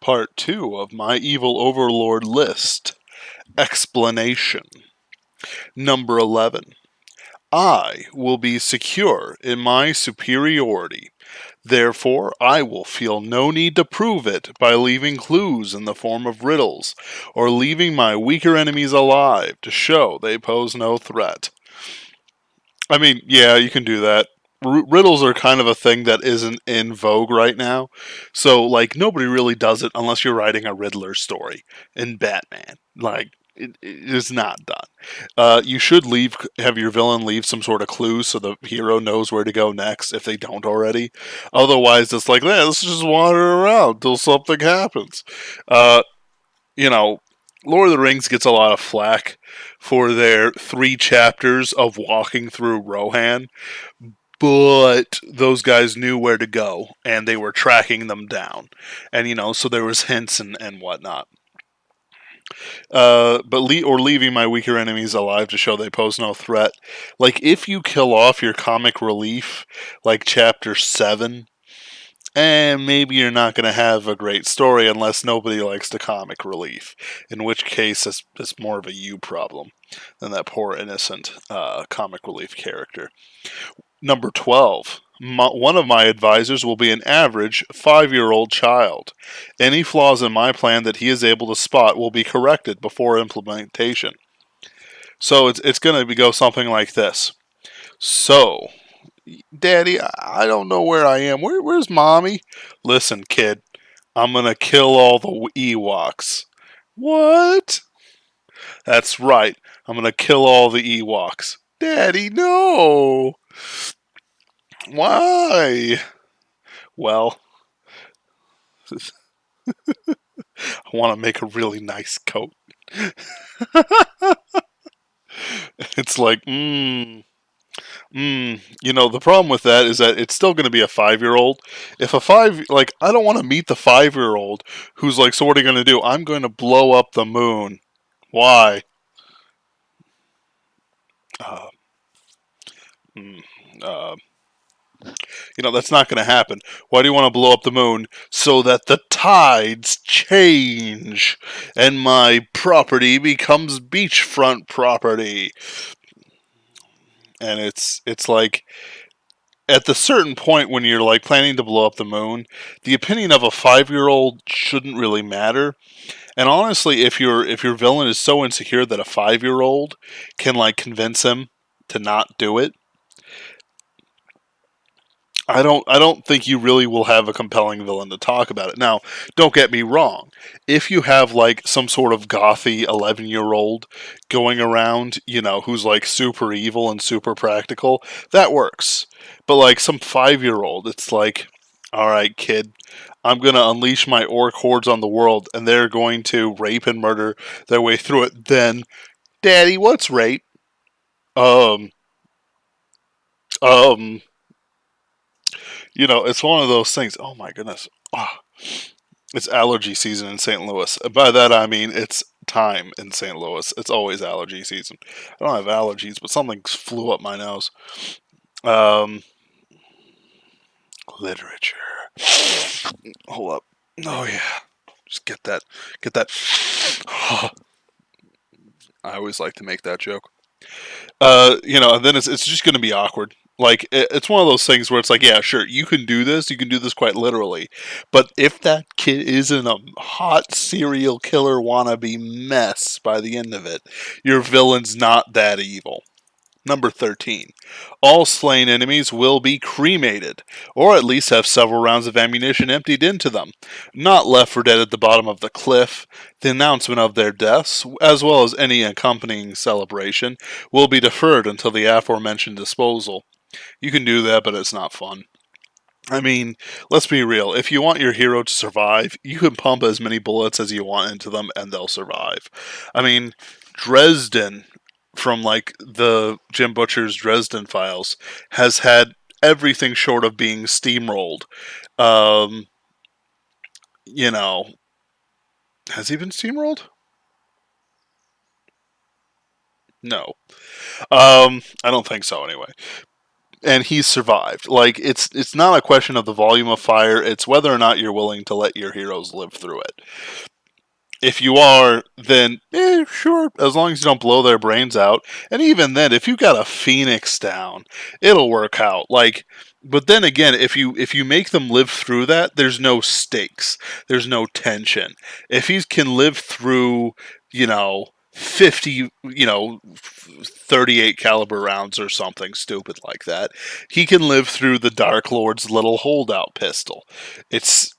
Part 2 of my evil overlord list. Explanation. Number 11. I will be secure in my superiority. Therefore, I will feel no need to prove it by leaving clues in the form of riddles, or leaving my weaker enemies alive to show they pose no threat. I mean, yeah, you can do that. Riddles are kind of a thing that isn't in vogue right now. So, like, nobody really does it unless you're writing a Riddler story in Batman. Like, it is not done. You should have your villain leave some sort of clue so the hero knows where to go next if they don't already. Otherwise, it's like, let's just wander around till something happens. Uh, you know, Lord of the Rings gets a lot of flack for their 3 chapters of walking through Rohan, but those guys knew where to go and they were tracking them down, and so there was hints and whatnot. Or leaving my weaker enemies alive to show they pose no threat. Like if you kill off your comic relief, like chapter 7, and maybe you're not going to have a great story unless nobody likes the comic relief. In which case, it's more of a you problem than that poor innocent comic relief character. Number 12. One of my advisors will be an average 5-year-old child. Any flaws in my plan that he is able to spot will be corrected before implementation. So it's going to go something like this. So, Daddy, I don't know where I am. Where's Mommy? Listen, kid, I'm going to kill all the Ewoks. What? That's right. I'm going to kill all the Ewoks. Daddy, no. Why? Well, I want to make a really nice coat. It's like, the problem with that is that it's still going to be a 5-year-old. If I don't want to meet the 5-year-old who's like, so what are you going to do? I'm going to blow up the moon. Why? Uh, mm, uh, that's not going to happen. Why do you want to blow up the moon? So that the tides change and my property becomes beachfront property. And it's like at the certain point when you're like planning to blow up the moon, the opinion of a 5-year-old shouldn't really matter. And honestly, if your villain is so insecure that a 5-year-old can like convince him to not do it, I don't think you really will have a compelling villain to talk about it. Now, don't get me wrong. If you have like some sort of gothy 11-year-old going around, who's like super evil and super practical, that works. But like some 5-year-old, it's like, all right, kid, I'm going to unleash my orc hordes on the world and they're going to rape and murder their way through it. Then, Daddy, what's rape? Um um it's one of those things. Oh my goodness. Oh, it's allergy season in St. Louis. By that I mean it's time in St. Louis. It's always allergy season. I don't have allergies, but something flew up my nose. Um, Literature. Hold up. Oh yeah. Just get that. Get that. I always like to make that joke. And then it's just going to be awkward. Like it's one of those things where it's like, yeah, sure, you can do this. You can do this quite literally, but if that kid isn't a hot serial killer wannabe mess by the end of it, your villain's not that evil. Number 13. All slain enemies will be cremated, or at least have several rounds of ammunition emptied into them, not left for dead at the bottom of the cliff. The announcement of their deaths, as well as any accompanying celebration, will be deferred until the aforementioned disposal. You can do that, but it's not fun. I mean, let's be real. If you want your hero to survive, you can pump as many bullets as you want into them and they'll survive. I mean, Dresden, from like the Jim Butcher's Dresden files, has had everything short of being steamrolled. Um, you know, has he been steamrolled? No. I don't think so anyway. and he's survived. Like it's not a question of the volume of fire, it's whether or not you're willing to let your heroes live through it. If you are, then sure, as long as you don't blow their brains out. And even then, if you got a phoenix down, it'll work out. Like, but then again, if you make them live through that, there's no stakes, there's no tension. If he can live through, 50, 38 caliber rounds or something stupid like that, he can live through the Dark Lord's little holdout pistol. It's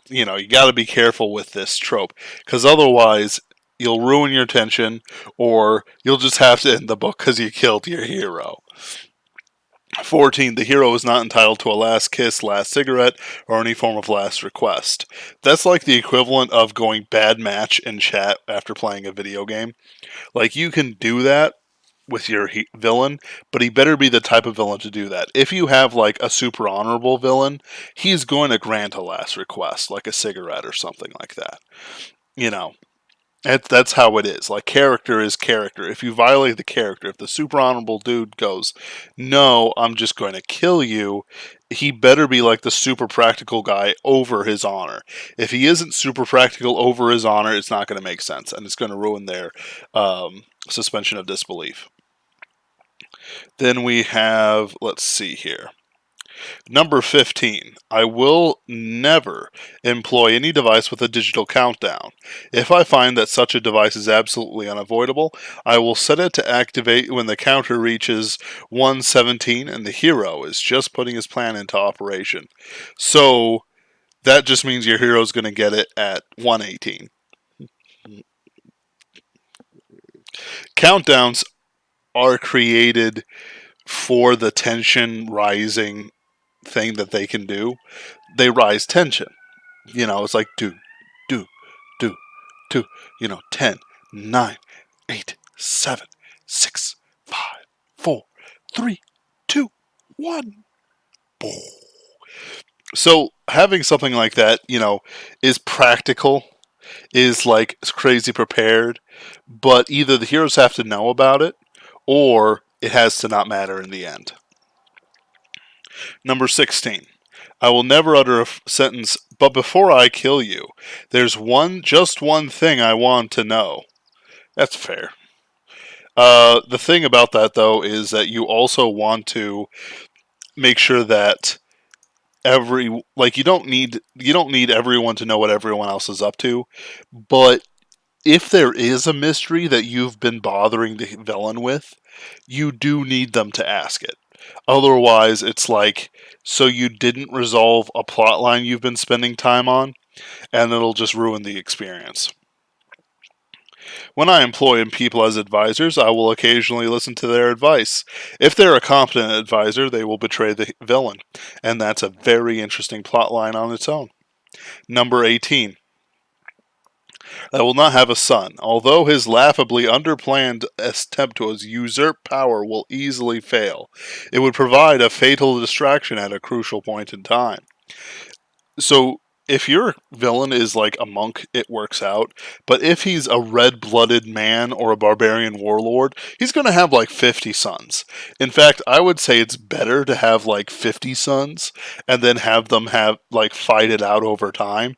you got to be careful with this trope, because otherwise you'll ruin your tension, or you'll just have to end the book because you killed your hero. 14. The hero is not entitled to a last kiss, last cigarette, or any form of last request. That's like the equivalent of going bad match in chat after playing a video game. Like, you can do that with your villain, but he better be the type of villain to do that. If you have like a super honorable villain, he's going to grant a last request, like a cigarette or something like that. You know, that's how it is. Like, character is character. If you violate the character, if the super honorable dude goes, no, I'm just going to kill you, he better be like the super practical guy over his honor. If he isn't super practical over his honor, it's not going to make sense, and it's going to ruin their suspension of disbelief. Then we have, let's see here. Number 15. I will never employ any device with a digital countdown. If I find that such a device is absolutely unavoidable, I will set it to activate when the counter reaches 117 and the hero is just putting his plan into operation. So that just means your hero is going to get it at 118. Countdowns are created for the tension rising thing that they can do. They rise tension. It's like do, do, 10, 9, 8, 7, 6, 5, 4, 3, 2, 1. Boom. So having something like that, is practical, is like crazy prepared, but either the heroes have to know about it, or it has to not matter in the end. Number 16. I will never utter a sentence, but before I kill you, there's just one thing I want to know. That's fair. The thing about that, though, is that you also want to make sure that you don't need everyone to know what everyone else is up to, but if there is a mystery that you've been bothering the villain with, you do need them to ask it. Otherwise, it's like, so you didn't resolve a plot line you've been spending time on, and it'll just ruin the experience. When I employ people as advisors, I will occasionally listen to their advice. If they're a competent advisor, they will betray the villain, and that's a very interesting plot line on its own. Number 18. I will not have a son, although his laughably underplanned attempt to usurp power will easily fail. It would provide a fatal distraction at a crucial point in time. So, if your villain is like a monk, it works out. But if he's a red-blooded man or a barbarian warlord, he's going to have like 50 sons. In fact, I would say it's better to have like 50 sons and then have them fight it out over time,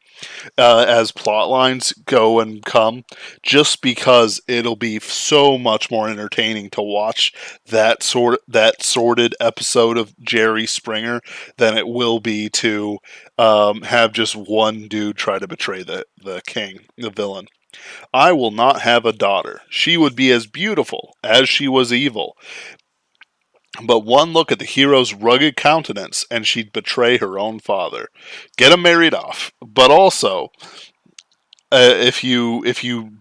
as plot lines go and come, just because it'll be so much more entertaining to watch that sordid episode of Jerry Springer than it will be to have just one dude try to betray the king, the villain. I will not have a daughter. She would be as beautiful as she was evil. But one look at the hero's rugged countenance, and she'd betray her own father. Get him married off. But also, if you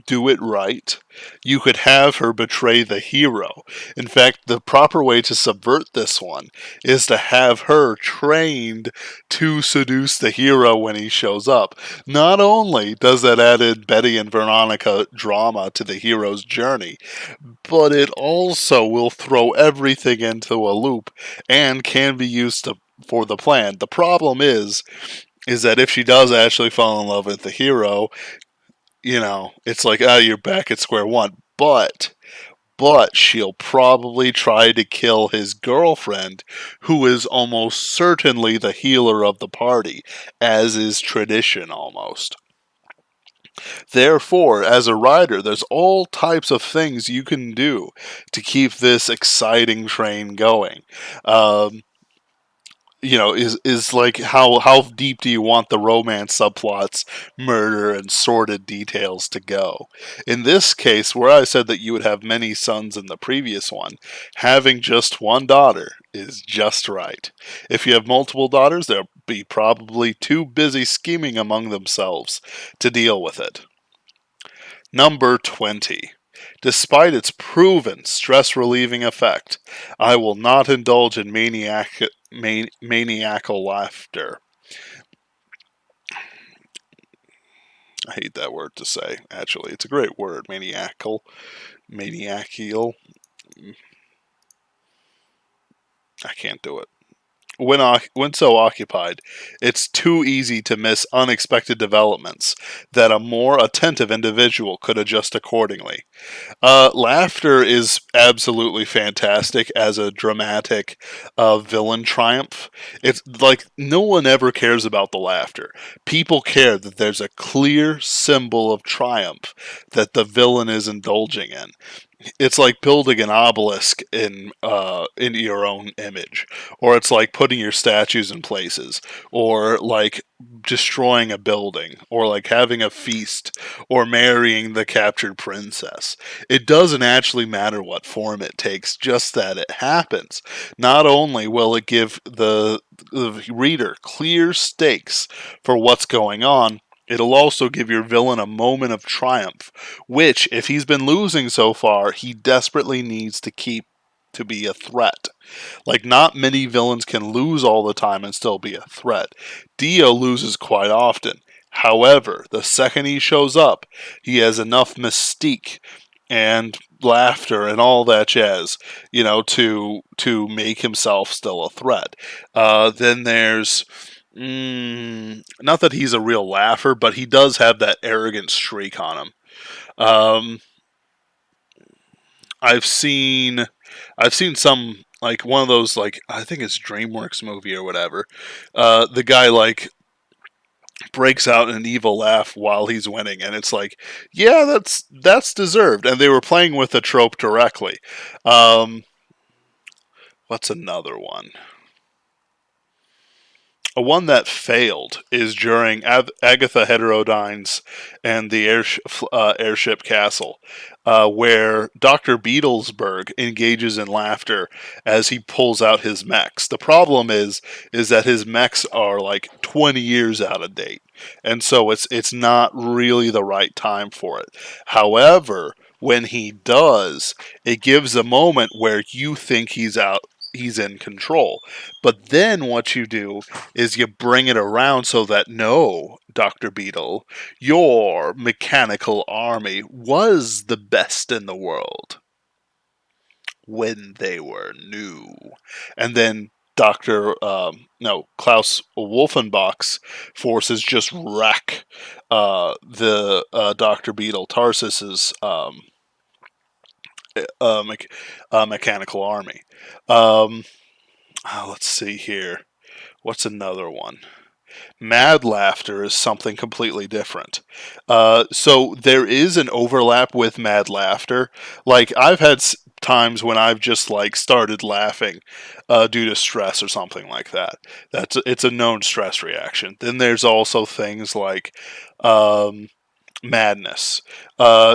do it right, you could have her betray the hero. In fact, the proper way to subvert this one is to have her trained to seduce the hero when he shows up. Not only does that add Betty and Veronica drama to the hero's journey, but it also will throw everything into a loop and can be used for the plan. The problem is that if she does actually fall in love with the hero, it's like, you're back at square one. But but she'll probably try to kill his girlfriend, who is almost certainly the healer of the party, as is tradition almost. Therefore, as a writer, there's all types of things you can do to keep this exciting train going. Um, is like how deep do you want the romance subplots, murder, and sordid details to go? In this case, where I said that you would have many sons in the previous one, having just one daughter is just right. If you have multiple daughters, they'll be probably too busy scheming among themselves to deal with it. Number 20. Despite its proven stress relieving effect, I will not indulge in maniacal laughter. I hate that word to say, actually. It's a great word, maniacal. Maniacal. I can't do it. When so occupied, it's too easy to miss unexpected developments that a more attentive individual could adjust accordingly. Laughter is absolutely fantastic as a dramatic villain triumph. It's like no one ever cares about the laughter. People care that there's a clear symbol of triumph that the villain is indulging in. It's like building an obelisk in your own image, or it's like putting your statues in places, or like destroying a building, or like having a feast, or marrying the captured princess. It doesn't actually matter what form it takes, just that it happens. Not only will it give the reader clear stakes for what's going on, it'll also give your villain a moment of triumph, which, if he's been losing so far, he desperately needs to keep to be a threat. Like, not many villains can lose all the time and still be a threat. Dio loses quite often. However, the second he shows up, he has enough mystique and laughter and all that jazz, to make himself still a threat. Then there's not that he's a real laugher, but he does have that arrogant streak on him. Um, I've seen, I've seen some like one of those like I think it's DreamWorks movie or whatever. The guy like breaks out in an evil laugh while he's winning, and it's like, yeah, that's deserved. And they were playing with the trope directly. Um, what's another one? A one that failed is during Agatha Heterodyne's and the airship castle, where Dr. Beetlesburg engages in laughter as he pulls out his mechs. The problem is that his mechs are like 20 years out of date, and so it's not really the right time for it. However, when he does, it gives a moment where you think he's in control. But then what you do is you bring it around so that no, Dr. Beetle, your mechanical army was the best in the world when they were new. And then Klaus Wolfenbach's forces just wreck the Dr. Beetle Tarsus's uh, me- mechanical army. Um, let's see here. What's another one? Mad laughter is something completely different. So there is an overlap with mad laughter. Like I've had times when I've just like started laughing due to stress or something like that. It's a known stress reaction. Then there's also things like um, madness,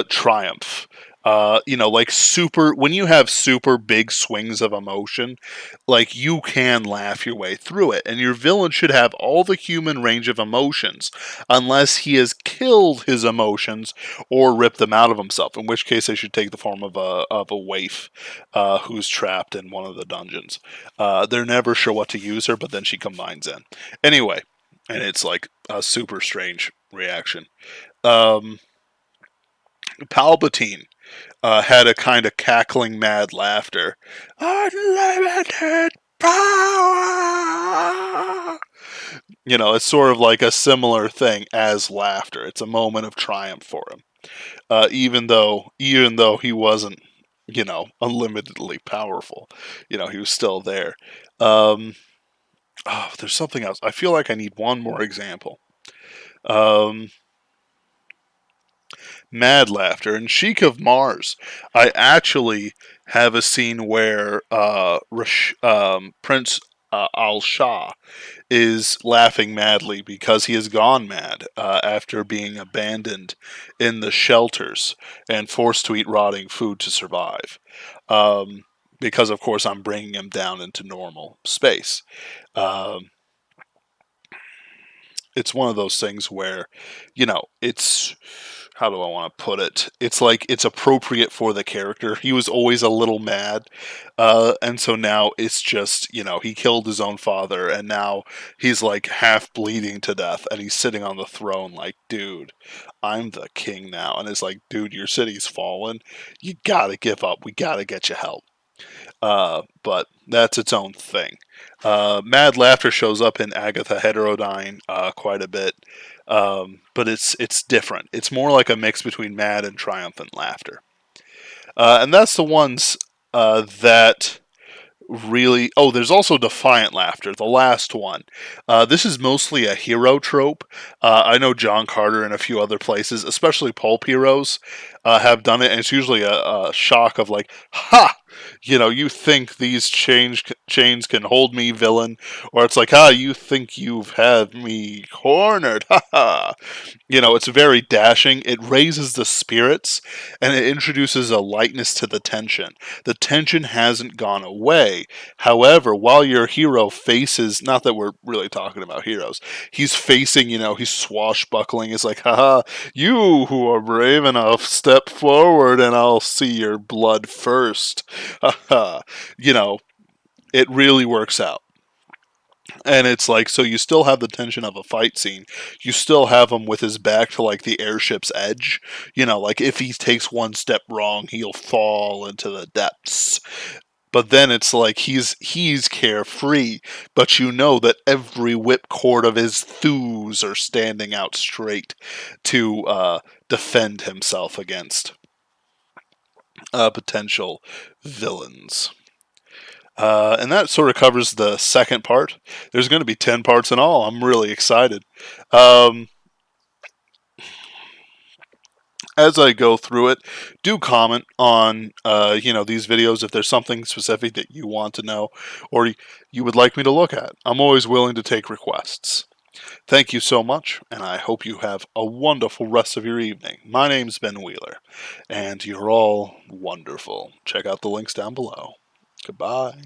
triumph. Like super, when you have super big swings of emotion, like you can laugh your way through it. And your villain should have all the human range of emotions, unless he has killed his emotions or ripped them out of himself, in which case they should take the form of a waif who's trapped in one of the dungeons. They're never sure what to use her, but then she combines in. Anyway, and it's like a super strange reaction. Um, Palpatine had a kind of cackling, mad laughter. Unlimited power! It's sort of like a similar thing as laughter. It's a moment of triumph for him, even though he wasn't unlimitedly powerful. He was still there. Um, there's something else. I feel like I need one more example. Um, Mad Laughter and Sheik of Mars. I actually have a scene where Prince Al Shah is laughing madly because he has gone mad after being abandoned in the shelters and forced to eat rotting food to survive. Um, because, of course, I'm bringing him down into normal space. Um, it's one of those things where, it's how do I want to put it? It's like it's appropriate for the character. He was always a little mad, and so now it's just he killed his own father, and now he's like half bleeding to death, and he's sitting on the throne like, dude, I'm the king now, and it's like, dude, your city's fallen. You gotta give up. We gotta get you help. But that's its own thing. Mad Laughter shows up in Agatha Heterodyne quite a bit, but it's different. It's more like a mix between mad and triumphant laughter, and that's the ones that really. Oh, there's also Defiant Laughter, the last one. This is mostly a hero trope. I know John Carter and a few other places, especially pulp heroes, have done it, and it's usually a shock of like, ha! You think these chains can hold me, villain? Or it's like, you think you've had me cornered, ha ha! It's very dashing. It raises the spirits, and it introduces a lightness to the tension. The tension hasn't gone away. However, while your hero faces, not that we're really talking about heroes, he's facing, he's swashbuckling. It's like, haha, you who are brave enough, step forward and I'll see your blood first. Haha. It really works out. And it's like, so you still have the tension of a fight scene. You still have him with his back to like the airship's edge. Like if he takes one step wrong, he'll fall into the depths. But then it's like he's carefree, but you know that every whipcord of his thews are standing out straight to defend himself against potential villains. And that sort of covers the second part. There's going to be 10 parts in all. I'm really excited. Um, as I go through it, do comment on these videos if there's something specific that you want to know or you would like me to look at. I'm always willing to take requests. Thank you so much, and I hope you have a wonderful rest of your evening. My name's Ben Wheeler, and you're all wonderful. Check out the links down below. Goodbye.